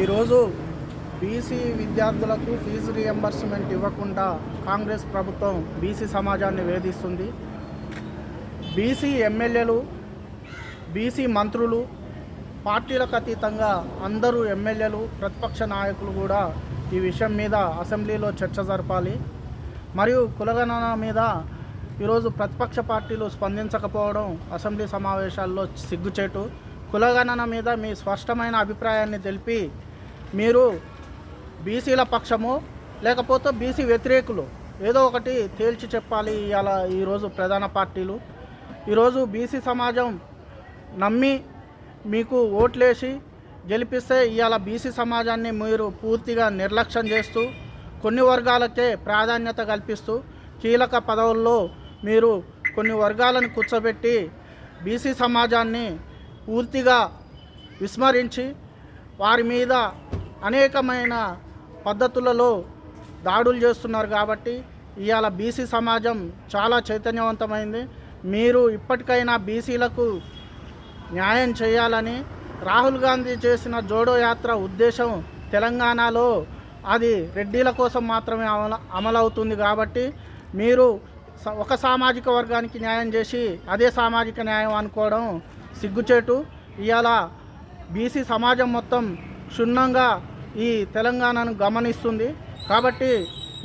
ఈరోజు బీసీ విద్యార్థులకు fee reimbursement ఇవ్వకుండా కాంగ్రెస్ ప్రభుత్వం బీసీ సమాజాన్ని వేధిస్తుంది. బీసీ ఎమ్మెల్యేలు, బీసీ మంత్రులు, పార్టీలకు అతీతంగా అందరూ ఎమ్మెల్యేలు, ప్రతిపక్ష నాయకులు కూడా ఈ విషయం మీద అసెంబ్లీలో చర్చ జరపాలి. మరియు కులగణన మీద ఈరోజు ప్రతిపక్ష పార్టీలు స్పందించకపోవడం అసెంబ్లీ సమావేశాల్లో సిగ్గుచేటు. కులగణన మీద మీ స్పష్టమైన అభిప్రాయాన్ని తెలిపి మీరు బీసీల పక్షము లేకపోతే బీసీ వ్యతిరేకులు ఏదో ఒకటి తేల్చి చెప్పాలి. ఈరోజు ప్రధాన పార్టీలు ఈరోజు బీసీ సమాజం నమ్మి మీకు ఓట్లేసి గెలిపిస్తే ఇవాళ బీసీ సమాజాన్ని మీరు పూర్తిగా నిర్లక్ష్యం చేస్తూ కొన్ని వర్గాలకే ప్రాధాన్యత కల్పిస్తూ కీలక పదవుల్లో మీరు కొన్ని వర్గాలను కూర్చోబెట్టి బీసీ సమాజాన్ని పూర్తిగా విస్మరించి వారి మీద అనేకమైన పద్ధతులలో దాడులు చేస్తున్నారు. కాబట్టి ఇవాళ బీసీ సమాజం చాలా చైతన్యవంతమైంది. మీరు ఇప్పటికైనా బీసీలకు న్యాయం చేయాలని రాహుల్ గాంధీ చేసిన జోడో యాత్ర ఉద్దేశం తెలంగాణలో అది రెడ్డిల కోసం మాత్రమే అమలవుతుంది. కాబట్టి మీరు ఒక సామాజిక వర్గానికి న్యాయం చేసి అదే సామాజిక న్యాయం అనుకోవడం సిగ్గుచేటు. ఇవాళ బీసీ సమాజం మొత్తం క్షుణ్ణంగా ఈ తెలంగాణను గమనిస్తుంది. కాబట్టి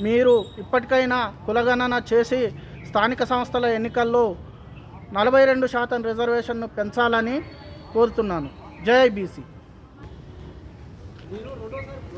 మీరు ఇప్పటికైనా కులగణన చేసి స్థానిక సంస్థల ఎన్నికల్లో 42% రిజర్వేషన్ను పెంచాలని కోరుతున్నాను. జై బీసీ.